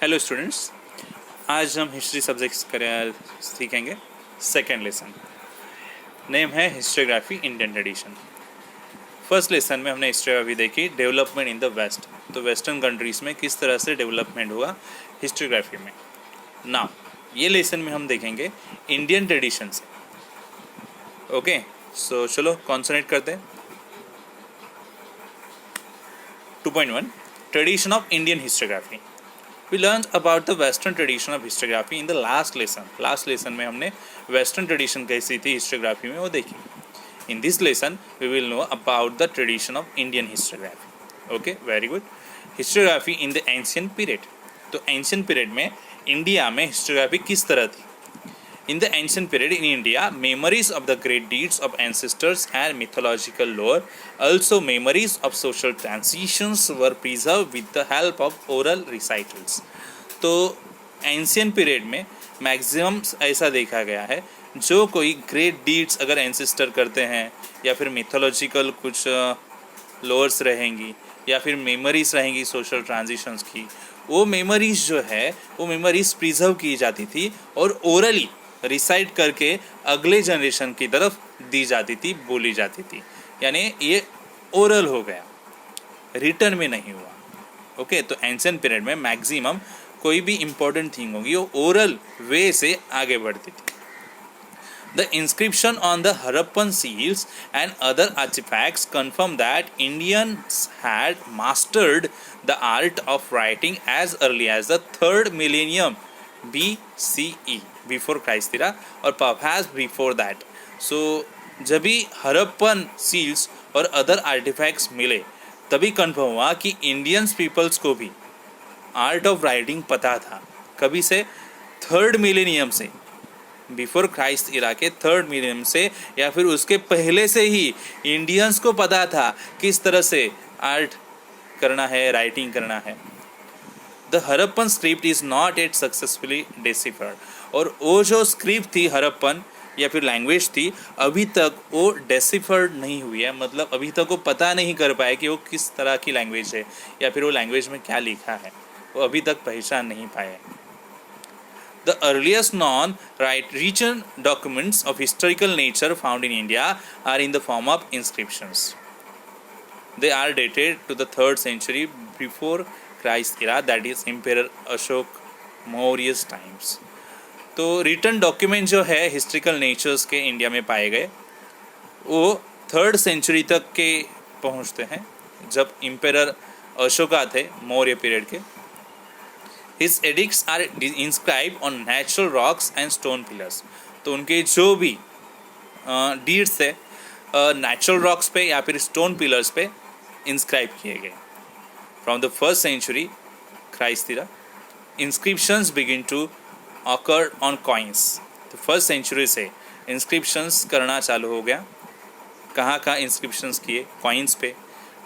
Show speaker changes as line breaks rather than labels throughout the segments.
Hello students, आज हम history subject सीखेंगे। सेकेंड लेसन नेम है historiography Indian tradition. First lesson में हमने हिस्टोग्राफी देखी डेवलपमेंट इन द वेस्ट, तो वेस्टर्न कंट्रीज़ में किस तरह से डेवलपमेंट हुआ हिस्टोग्राफी में। नाउ ये लेसन में हम देखेंगे इंडियन ट्रेडिशन से। ओके, सो चलो कॉन्सनट्रेट करते हैं। 2.1 tradition of Indian historiography. We learned about the western tradition of historiography in the last lesson. Last lesson में हमने western tradition कैसी थी historiography में वो देखी। In this lesson we will know about the tradition of Indian historiography. Okay, very good. Historiography in the ancient period. तो ancient period में India में historiography किस तरह थी? In the ancient period in India, memories of the great deeds of ancestors and mythological lore, also memories of social transitions were preserved with the help of oral recitals. तो ancient period में maximum ऐसा देखा गया है, जो कोई great deeds अगर ancestor करते हैं या फिर मिथोलॉजिकल कुछ लोअर्स रहेंगी या फिर मेमोरीज रहेंगी सोशल ट्रांजिशंस की, वो मेमोरीज जो है वो मेमोरीज प्रिजर्व की जाती थी और ओरली रिसाइट करके अगले जनरेशन की तरफ दी जाती थी, बोली जाती थी। यानी ये ओरल हो गया, रिटर्न में नहीं हुआ। ओके, तो एंशिएंट पीरियड में मैक्सिमम कोई भी इम्पोर्टेंट थिंग होगी वो ओरल वे से आगे बढ़ती थी। The inscription on the Harappan seals and other artifacts confirm that Indians had mastered the art of writing as early as the 3rd millennium BCE, before Christ era, और perhaps before that. So जब भी Harappan seals और other artefacts मिले तभी confirm हुआ कि Indians peoples को भी आर्ट ऑफ राइटिंग पता था। कभी से? 3rd मिलेनियम से, बिफोर क्राइस्ट इरा के 3rd मिलेनियम से या फिर उसके पहले से ही इंडियंस को पता था किस तरह से आर्ट करना है, राइटिंग करना है। The Harappan script is not at successfully deciphered, और वो जो स्क्रिप्ट थी हरप्पन या फिर लैंग्वेज थी, अभी तक वो डेसिफर्ड नहीं हुई है। मतलब अभी तक वो पता नहीं कर पाए कि वो किस तरह की लैंग्वेज है या फिर वो लैंग्वेज में क्या लिखा है, वो अभी तक पहचान नहीं पाए। The earliest non-written documents of historical nature found in India are in the form of inscriptions. They are dated to the 3rd century before Christ era, that is Emperor Ashok Maurya's times. तो return document जो है historical natures के India में पाए गए वो 3rd century तक के पहुंचते हैं, जब एम्परर अशोका थे मौर्य पीरियड के। His edicts are inscribed on natural rocks and stone pillars. तो उनके जो भी डीड्स थे नेचुरल रॉक्स पे या फिर स्टोन पिलर्स पे इंस्क्राइब किए गए। From the 1st century Christ era inscriptions begin to occur on coins. तो 1st सेंचुरी से इंस्क्रिप्शंस करना चालू हो गया। कहाँ कहाँ इंस्क्रिप्शंस किए? कॉइन्स पे,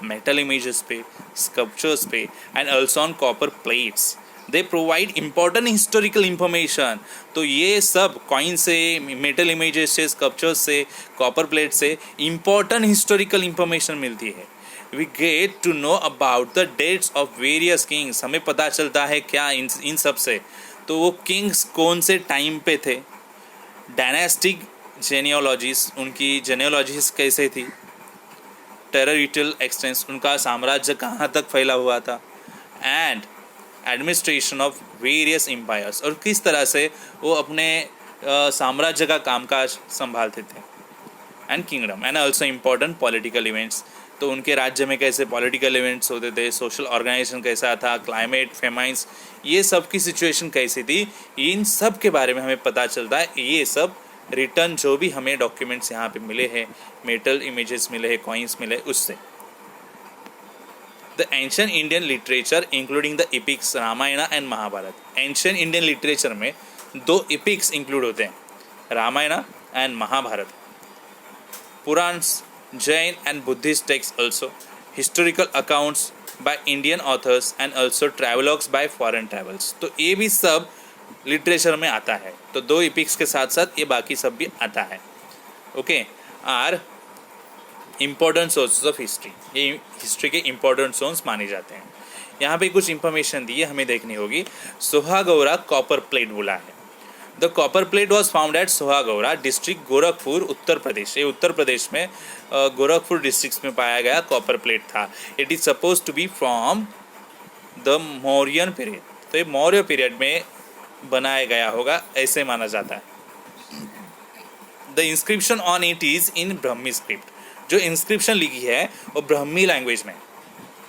मेटल इमेजेस पे, स्कल्पचर्स पे and also on copper plates. They provide important historical information. तो ये सब कॉइन से, मेटल इमेजेस से, स्कल्पचर्स से, कॉपर प्लेट से इम्पॉर्टेंट हिस्टोरिकल इंफॉर्मेशन मिलती है। We get to know about the dates of various kings. हमें पता चलता है क्या इन सब से? तो वो किंग्स कौन से टाइम पे थे, डायनेस्टिक जेनियोलॉजीज, उनकी जेनियोलॉजीज कैसे थी, टेरिटोरियल एक्सटेंस, उनका साम्राज्य कहाँ तक फैला हुआ था, and administration of various empires, और किस तरह से वो अपने साम्राज्य का कामकाज संभालते थे, and kingdom, and also important political events. तो उनके राज्य में कैसे पॉलिटिकल इवेंट्स होते थे, सोशल ऑर्गेनाइजेशन कैसा था, क्लाइमेट, फेमाइंस, ये सब की सिचुएशन कैसी थी, इन सब के बारे में हमें पता चलता है। ये सब रिटर्न जो भी हमें डॉक्यूमेंट्स यहाँ पे मिले हैं, मेटल इमेजेस मिले हैं, कॉइन्स मिले, उससे। The ancient Indian literature including the epics Ramayan and Mahabharat. Ancient Indian literature में 2 epics इंक्लूड होते हैं, Ramayan and Mahabharat. Puranas, Jain and Buddhist text also, historical accounts by Indian authors and also travelogues by foreign travels. तो ये भी सब लिटरेचर में आता है। तो 2 epics के साथ साथ ये बाकी सब भी आता है। Okay, are important sources of history, ये हिस्ट्री के इम्पोर्टेंट सोर्स माने जाते हैं। यहाँ पे कुछ इंफॉर्मेशन दी है, हमें देखनी होगी। सोहागौरा कॉपर प्लेट बोला है। The copper plate was found at Sohgaura district, Gorakhpur, Uttar Pradesh. ये उत्तर प्रदेश में गोरखपुर डिस्ट्रिक्ट में पाया गया कॉपर प्लेट था। It is suppose to be from the Mauryan period. तो ये मौर्य पीरियड में बनाया गया होगा, ऐसे माना जाता है। The inscription on it is in Brahmi script. जो इंस्क्रिप्शन लिखी है वो ब्रह्मी लैंग्वेज में।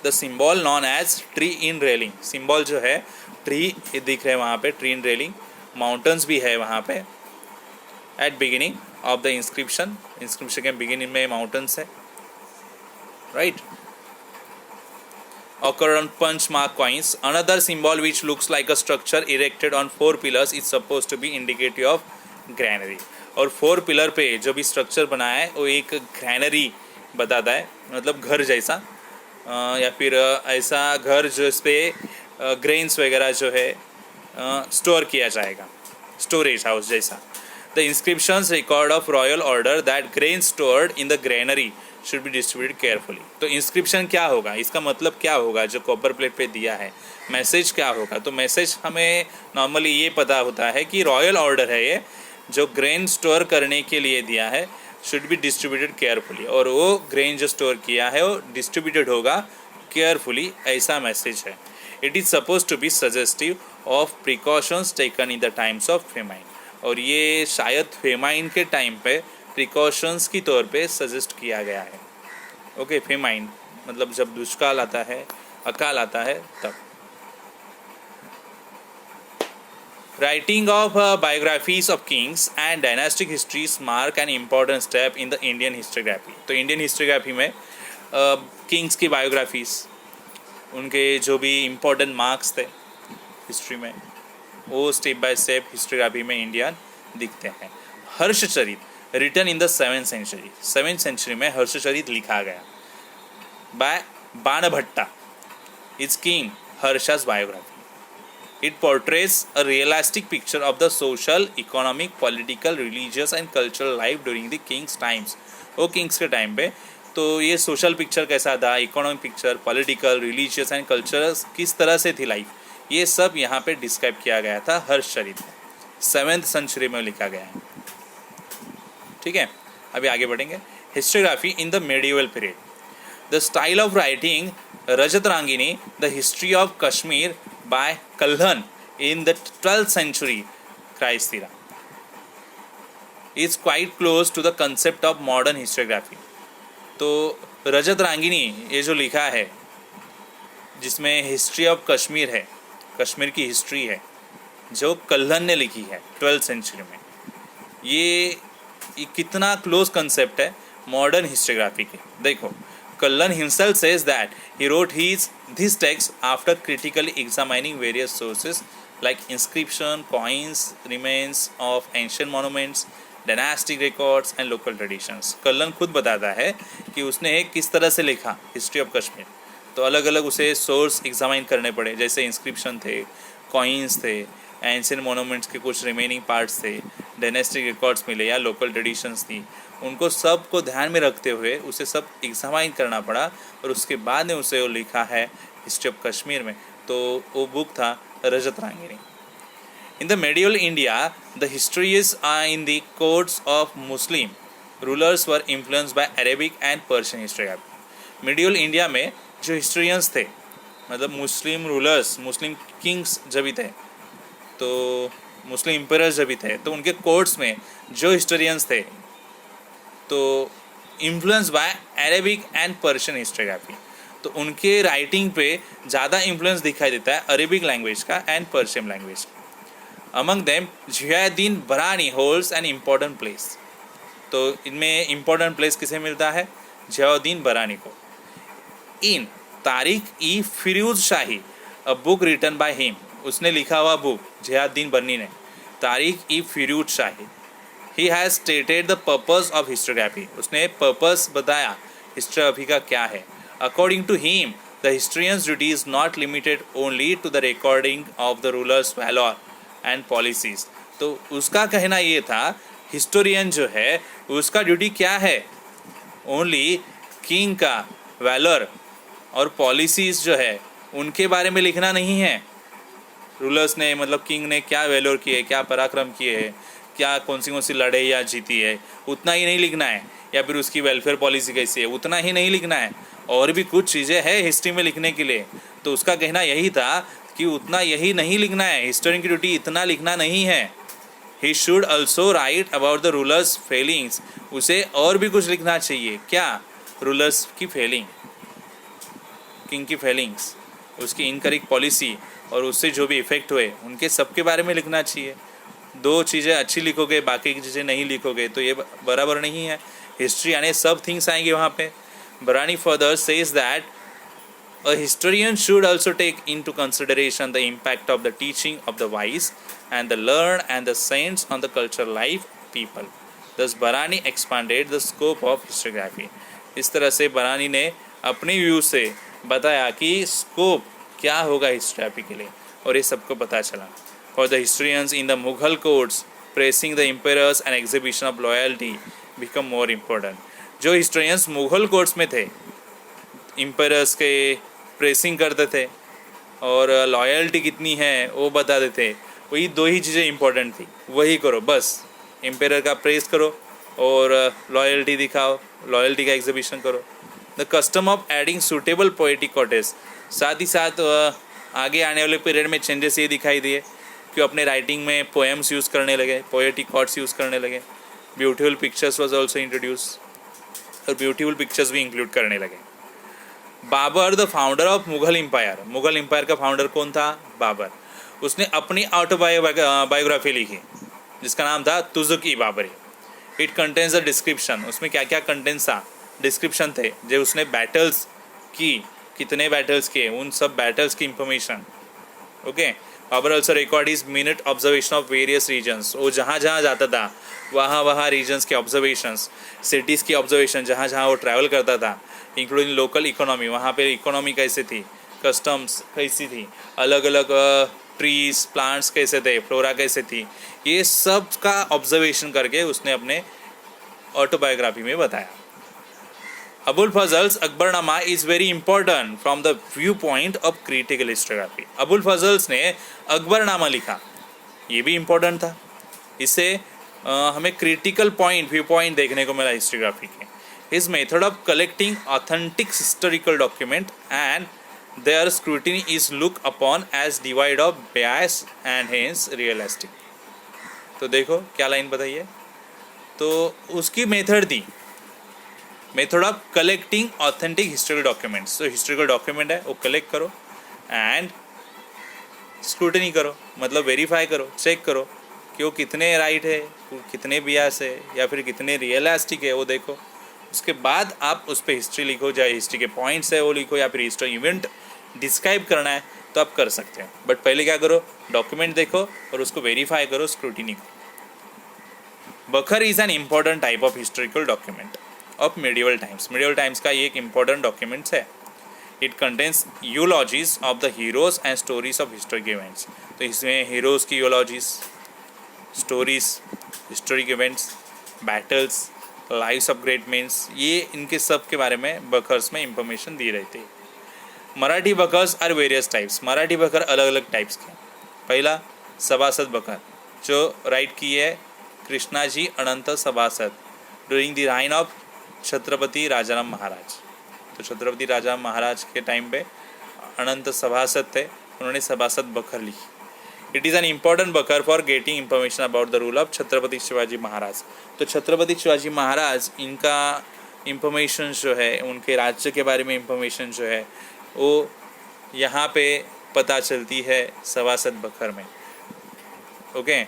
The symbol known as tree in railing. Symbol जो है ट्री दिख रहे हैं वहाँ पे, ट्री इन रेलिंग। माउंटेन्स भी है वहाँ पे। At beginning of the inscription, inscription के बिगिनिंग में माउंटेन्स है, right. occur on punch mark coins. Another symbol which looks like a structure erected on 4 pillars is supposed to be indicative of granary. और 4 pillar पे जो भी structure बनाया है वो एक ग्रैनरी बताता है, मतलब घर जैसा, या फिर ऐसा घर जो इस पर ग्रेन्स वगैरह जो है स्टोर किया जाएगा, स्टोरेज हाउस जैसा। The inscriptions record of royal order that grain stored in the granary should be distributed carefully. तो इंस्क्रिप्शन क्या होगा, इसका मतलब क्या होगा जो कॉपर प्लेट पे दिया है, मैसेज क्या होगा। तो मैसेज हमें नॉर्मली ये पता होता है कि रॉयल ऑर्डर है, ये जो ग्रेन स्टोर करने के लिए दिया है, शुड बी डिस्ट्रीब्यूटेड केयरफुली। और वो ग्रेन जो स्टोर किया है वो डिस्ट्रीब्यूटेड होगा केयरफुली, ऐसा मैसेज है। It is suppose to be suggestive of precautions taken in the times of famine. और ये शायद फेमाइन के टाइम पे प्रिकॉशंस की तौर पे सजेस्ट किया गया है। ओके, फेमाइन मतलब जब दुष्काल आता है, अकाल आता है, तब। Writing of biographies of kings and dynastic histories mark an important step in the Indian histography. तो इंडियन हिस्टोग्राफी में किंग्स की बायोग्राफीज, उनके जो भी इम्पोर्टेंट मार्क्स थे हिस्ट्री में, वो स्टेप बाय स्टेप हिस्टोग्राफी में इंडियन दिखते हैं। Harshacharita written in the 7th century. 7th century में हर्षचरित लिखा गया by Banabhatta. It's king Harsha's biography. It portrays a realistic picture of the social, economic, political, religious and cultural life during the king's times. वो Kings के time पे तो ये social picture कैसा था, economic picture, political, religious and cultural किस तरह से थी लाइफ, ये सब यहाँ पे डिस्क्राइब किया गया था हर्षचरित में। 7th सेंचुरी में लिखा गया है, ठीक है। अभी आगे बढ़ेंगे। Histography in the medieval period. The style of writing Rajatarangini the history of Kashmir by Kalhana in the 12th century Christ era is quite close to the concept of modern histography. तो रजत रांगिनी ये जो लिखा है, जिसमें हिस्ट्री ऑफ कश्मीर है, कश्मीर की history है, जो कल्हन ने लिखी है 12th सेंचुरी में, ये कितना क्लोज कंसेप्ट है मॉडर्न हिस्टोग्राफी के। देखो, Kalhana himself says that he wrote this text after critically examining various sources like inscription, coins, remains of ancient monuments, dynastic records and local traditions. Kalhana खुद बताता है कि उसने किस तरह से लिखा हिस्ट्री ऑफ कश्मीर। तो अलग अलग उसे सोर्स एग्जामाइन करने पड़े, जैसे इंस्क्रिप्शन थे, कॉइन्स थे, एंशिएंट मोनूमेंट्स के कुछ रिमेनिंग पार्ट्स थे, डायनेस्टिक रिकॉर्ड्स मिले या लोकल ट्रेडिशंस थी, उनको सब को ध्यान में रखते हुए उसे सब एग्जामाइन करना पड़ा और उसके बाद में उसे वो लिखा है हिस्ट्री ऑफ कश्मीर में। तो वो बुक था Rajatarangini. In the medieval India the histories in the courts of Muslim rulers were influenced by Arabic and Persian histography. Medieval India में जो हिस्ट्रियंस थे, मतलब मुस्लिम रूलर्स, मुस्लिम किंग्स जब भी थे, तो मुस्लिम एम्परर्स जब भी थे, तो उनके कोर्ट्स में जो हिस्टोरियंस थे तो influence by Arabic and Persian historiography. तो उनके राइटिंग पे ज़्यादा इन्फ्लुएंस दिखाई देता है अरेबिक लैंग्वेज का एंड पर्शियन लैंग्वेज का। अमंग देम जियाउद्दीन बरानी होल्ड्स एन इम्पॉर्टेंट प्लेस। तो इनमें इम्पॉर्टेंट प्लेस किसे मिलता है? जियाउद्दीन बरानी को। In Tarikh e Firoz Shahi, a book written by him, उसने लिखा हुआ बुक जियाउद्दीन बरनी ने, Tarikh e Firoz Shahi. He has stated the purpose of histography, उसने पर्पस बताया हिस्टोग्राफी का क्या है। According to him the historians duty is not limited only to the recording of the rulers valour and policies. तो उसका कहना ये था, हिस्टोरियन जो है उसका ड्यूटी क्या है, ओनली किंग का वैलोर और पॉलिसीज जो है उनके बारे में लिखना नहीं है। रूलर्स ने मतलब किंग ने क्या वैल्योर किए, क्या पराक्रम किए है, क्या कौन सी लड़ाई या जीती है, उतना ही नहीं लिखना है। या फिर उसकी वेलफेयर पॉलिसी कैसी है, उतना ही नहीं लिखना है। और भी कुछ चीज़ें हैं हिस्ट्री में लिखने के लिए। तो उसका कहना यही था कि उतना यही नहीं लिखना है, हिस्टोरियन की ड्यूटी इतना लिखना नहीं है। He should also right about the rulers Fehling's. उसे और भी कुछ लिखना चाहिए। क्या? रूलर्स की फेलिंग, किंग की फेलिंग्स, उसकी इनकरेक्ट पॉलिसी और उससे जो भी इफेक्ट हुए उनके सबके बारे में लिखना चाहिए। दो चीज़ें अच्छी लिखोगे, बाकी की चीज़ें नहीं लिखोगे तो ये बराबर नहीं है। हिस्ट्री यानी सब थिंग्स आएंगे वहाँ पे। बरानी further says that a historian should also take into consideration the impact of the teaching of the wise and the learned and the saints on the cultural life of people. Thus Barani expanded the scope of historiography. इस तरह से बरानी ने अपने view से बताया कि scope क्या होगा हिस्ट्रियोग्राफी के लिए, और ये सबको पता चला। For the historians in the Mughal courts, praising the emperors and exhibition of loyalty become more important. जो हिस्टोरियंस मुगल कोर्ट्स में थे, एम्पायर्स के प्रेसिंग करते थे और लॉयल्टी कितनी है वो बताते थे, वही दो ही चीज़ें इंपॉर्टेंट थी। वही करो बस, एम्पायर का प्रेस करो और लॉयल्टी दिखाओ, लॉयल्टी का एग्जिबिशन करो। The custom of adding suitable poetic cottage, साथ ही साथ आगे आने वाले पीरियड में चेंजेस ये दिखाई दिए कि अपने राइटिंग में पोएम्स यूज़ करने लगे, पोएटिक कॉट्स यूज़ करने लगे। Beautiful pictures was also introduce, और ब्यूटीफुल पिक्चर्स भी इंक्लूड करने लगे। Babur the founder of Mughal empire, Mughal empire का फाउंडर कौन था? बाबर। उसने अपनी ऑटोबायोग्राफी लिखी जिसका नाम था Tuzuk e Baburi. It contains the description, उसमें क्या क्या कंटेंट्स था, डिस्क्रिप्शन थे जो उसने बैटल्स की, कितने बैटल्स किए, उन सब बैटल्स की information. Okay. Babur also record is minute observation of various regions, वो जहाँ जहाँ जाता था वहाँ रीजन्स के ऑब्जर्वेशंस, सिटीज़ की ऑब्जर्वेशन जहाँ जहाँ वो ट्रैवल करता था, इंक्लूडिंग लोकल इकोनॉमी, वहाँ पे इकोनॉमी कैसे थी, कस्टम्स कैसी थी, अलग अलग ट्रीज प्लांट्स कैसे थे, फ्लोरा कैसे थी, ये सब का ऑब्जर्वेशन करके उसने अपने ऑटोबायोग्राफी में बताया। Abul Fazl's Akbarnama is very important from the view point of critical histography. Abul Fazl's ने अकबरनामा लिखा, ये भी इम्पोर्टेंट था। इससे हमें क्रिटिकल व्यू पॉइंट देखने को मिला हिस्टोग्राफी के। His method of collecting authentic historical document and their scrutiny is look upon as divide of bias and hence realistic. तो देखो क्या लाइन बताइए, तो उसकी मेथड थी method of collecting authentic historical documents. तो हिस्टोरिकल डॉक्यूमेंट है वो कलेक्ट करो एंड स्क्रूटनी करो, मतलब वेरीफाई करो, चेक करो कि वो कितने राइट है, कितने बियास है, या फिर कितने रियलिस्टिक है, वो देखो। उसके बाद आप उस पर हिस्ट्री लिखो, चाहे हिस्ट्री के पॉइंट्स है वो लिखो, या फिर हिस्ट्री इवेंट डिस्क्राइब करना है तो आप कर सकते हैं। बट पहले क्या करो, डॉक्यूमेंट देखो और उसको वेरीफाई करो, स्क्रूटिनी करो। Bakhar is an important type of historical document of medieval times. Medieval times का ये एक इम्पॉर्टेंट डॉक्यूमेंट्स है। It contains eulogies of the heroes and stories of historic events. तो इसमें हीरोज़ की eulogies, stories, historic events, battles, lives of great mens, ये इनके सब के बारे में बखर्स में इंफॉर्मेशन दी रहती है। Marathi bakhars are various types. Marathi bakhar अलग अलग टाइप्स के। पहला सभासद बखर, जो राइट की है Krishnaji Anant Sabhasad during the reign of Chhatrapati Rajaram Maharaj. तो छत्रपति राजा महाराज के टाइम पे अनंत सभासद थे, उन्होंने सभासद बखर लिखी। It is an important bakhar for getting information about the rule of Chhatrapati Shivaji Maharaj. तो छत्रपति शिवाजी महाराज, इनका इंफॉर्मेशन जो है, उनके राज्य के बारे में इंफॉर्मेशन जो है वो यहाँ पे पता चलती है सभासद बखर में। ओके।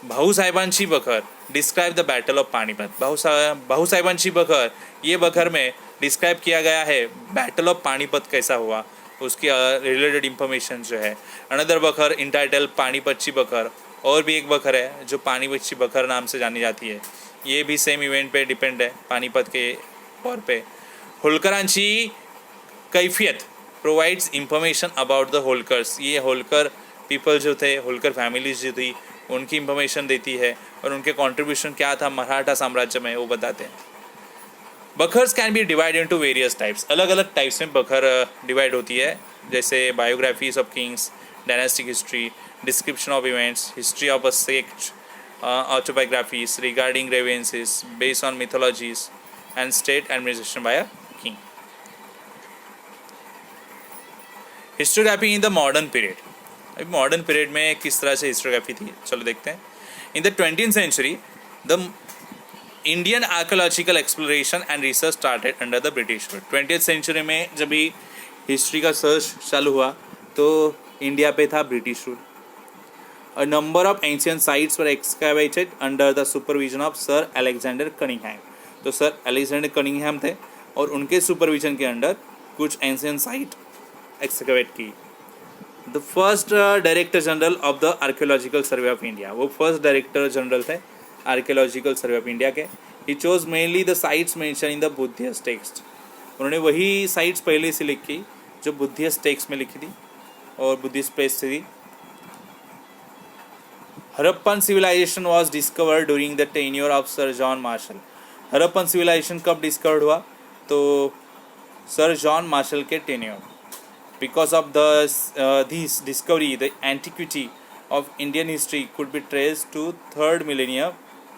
भाऊसाहेबांची bakhar describe the battle of Panipat. भाऊसाहेबांची बखर, ये बखर में डिस्क्राइब किया गया है बैटल ऑफ पानीपत कैसा हुआ, उसकी रिलेटेड इंफॉर्मेशन जो है। अनदर बखर इंटाइटल पानीपतची बखर, और भी एक बखर है जो पानीपतची बखर नाम से जानी जाती है, ये भी सेम इवेंट पे डिपेंड है, पानीपत के तौर पे। होलकरांची कैफियत provides information about the Holkars. ये होलकर पीपल जो थे, होलकर फैमिलीज जो थी, उनकी इंफॉर्मेशन देती है और उनके कंट्रीब्यूशन क्या था मराठा साम्राज्य में वो बताते हैं। Bakhars can be divide into various types, अलग अलग टाइप्स में बखर डिवाइड होती है, जैसे biographies of kings, dynastic history, description of events, history of a sect, autobiographies regarding grievances based on mythologies and state administration by a king. Historiography in the modern period, अभी modern period में किस तरह से historiography थी, चलो देखते हैं. In the 20th century the Indian archaeological exploration and research started under the British rule. 20th century में जब भी हिस्ट्री का सर्च चालू हुआ तो इंडिया पे था British rule. A number of ancient sites were excavated under the supervision of Sir Alexander Cunningham. तो सर अलेक्जेंडर कनिंघम थे और उनके सुपरविजन के अंडर कुछ एंशियंट साइट एक्सकवेट की. The first director general of the archaeological survey of India, वो first director general थे archaeological survey of India के. He chose mainly the sites mention in the Buddhist text. उन्होंने वही sites पहले से लिखी जो बुद्धिस्ट टेक्स्ट में लिखी थी और बुद्धिस्ट प्लेस से थी. Harappan civilisation was discovered during the tenure of sir John Marshall. Harappan civilisation कब डिस्कवर्ड हुआ, तो सर जॉन मार्शल के tenure. Because of this discovery the antiquity of Indian history could be trace to 3rd millennium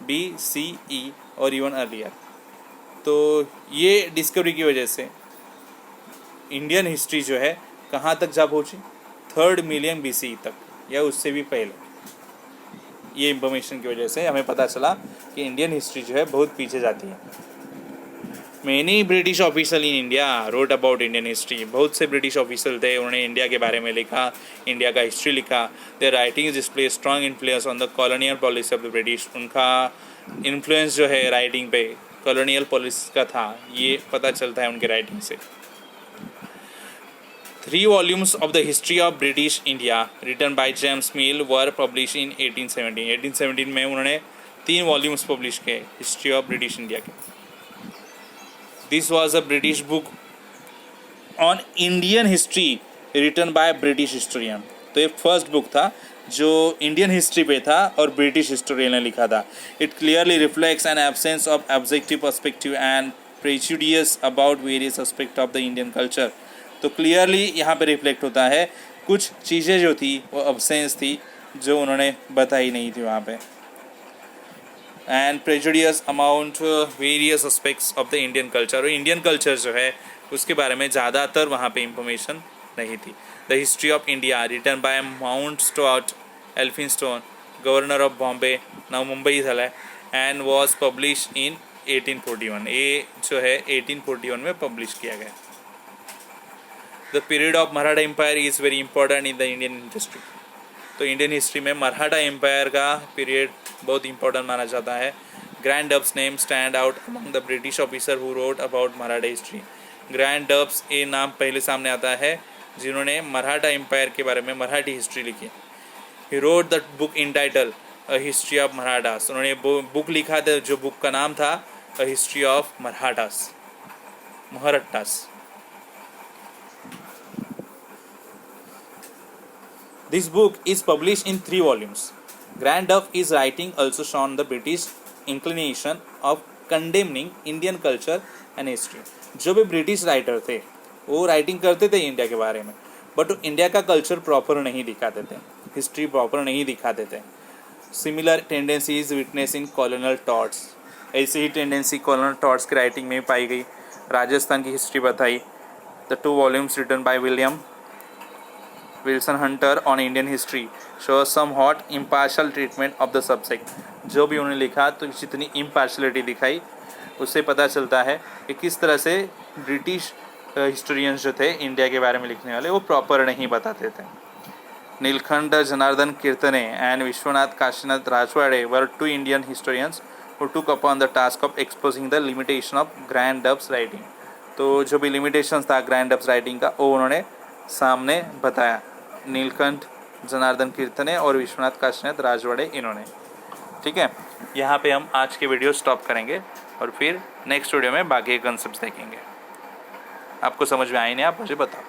BCE और even earlier. तो ये discovery की वजह से इंडियन हिस्ट्री जो है कहाँ तक जा पहुँची, 3rd millennium BCE तक या उससे भी पहले. ये इंफॉर्मेशन की वजह से हमें पता चला कि इंडियन हिस्ट्री जो है बहुत पीछे जाती है. Many British officer in India wrote about Indian history. बहुत से ब्रिटिश ऑफिसर थे, उन्होंने इंडिया के बारे में लिखा, इंडिया का हिस्ट्री लिखा. Their writings display strong influence on the colonial policy of the British. उनका इन्फ्लुएंस जो है राइटिंग पे कॉलोनियल पॉलिसी का था, ये पता चलता है उनके राइटिंग से. 3 volumes of the history of British India written by James Mill were published in 1817. 1817 में उन्होंने 3 volumes publish किए हिस्ट्री ऑफ ब्रिटिश इंडिया के. This was a British book on Indian history written by British historian. तो ये first book था जो Indian history पे था और ब्रिटिश हिस्टोरियन ने लिखा था. It clearly reflects an absence of objective perspective and prejudice about various aspects of the Indian culture. तो क्लियरली यहाँ पे रिफ्लेक्ट होता है कुछ चीज़ें जो थी वो अब्सेंस थी जो उन्होंने बताई नहीं थी वहाँ पे. And prejudicious amount various aspects of the Indian culture. और इंडियन कल्चर जो है उसके बारे में ज़्यादातर वहाँ पे इंफॉर्मेशन नहीं थी. The history of India written by Mount Stuart Elphinstone, governor of Bombay, now Mumbai झाला है, एंड वॉज पब्लिश इन 1841. ये जो है 1841 में पब्लिश किया गया. The period of Maratha empire is very important in the Indian history. तो इंडियन हिस्ट्री में मराठा एम्पायर का पीरियड बहुत इंपॉर्टेंट माना जाता है. Grant Duff's name stand out among the British officer who wrote about Maratha history. Grant Duff's ये नाम पहले सामने आता है जिन्होंने मराठा एम्पायर के बारे में मराठी हिस्ट्री लिखी. He wrote the book in title a history of Marathas. उन्होंने बुक लिखा था जो बुक का नाम था a history of Marathas, Mahrattas. This book is published in 3 volumes. Grand Duff is writing also shown the British inclination of condemning Indian culture and history. जो भी British writer थे वो राइटिंग करते थे इंडिया के बारे में, बट इंडिया का कल्चर प्रॉपर नहीं दिखाते थे, हिस्ट्री प्रॉपर नहीं दिखाते थे. Similar tendencies witness in colonial thoughts. ऐसी ही टेंडेंसी कॉलोनल थॉट्स की राइटिंग में पाई गई. राजस्थान की हिस्ट्री बताई. The 2 volumes written by William Wilson Hunter on Indian history show somewhat impartial treatment of the subject. जो भी उन्होंने लिखा तो जितनी इम्पार्शलिटी दिखाई उससे पता चलता है कि किस तरह से ब्रिटिश हिस्टोरियंस जो थे इंडिया के बारे में लिखने वाले वो प्रॉपर नहीं बताते थे. Nilkanth Janardan Kirtane and Vishwanath Kashinath Rajwade were 2 Indian historians who took upon the task of exposing the limitation of Grant Duff's writing. तो जो भी लिमिटेशन था ग्रैंड डब्स राइटिंग का वो उन्होंने सामने बताया. नीलकंठ जनार्दन कीर्तने और विश्वनाथ काशीनाथ राजवाड़े इन्होंने. ठीक है, यहाँ पे हम आज के वीडियो स्टॉप करेंगे और फिर नेक्स्ट वीडियो में बाकी के कंसेप्ट्स देखेंगे. आपको समझ में आए नहीं, आप मुझे बताओ.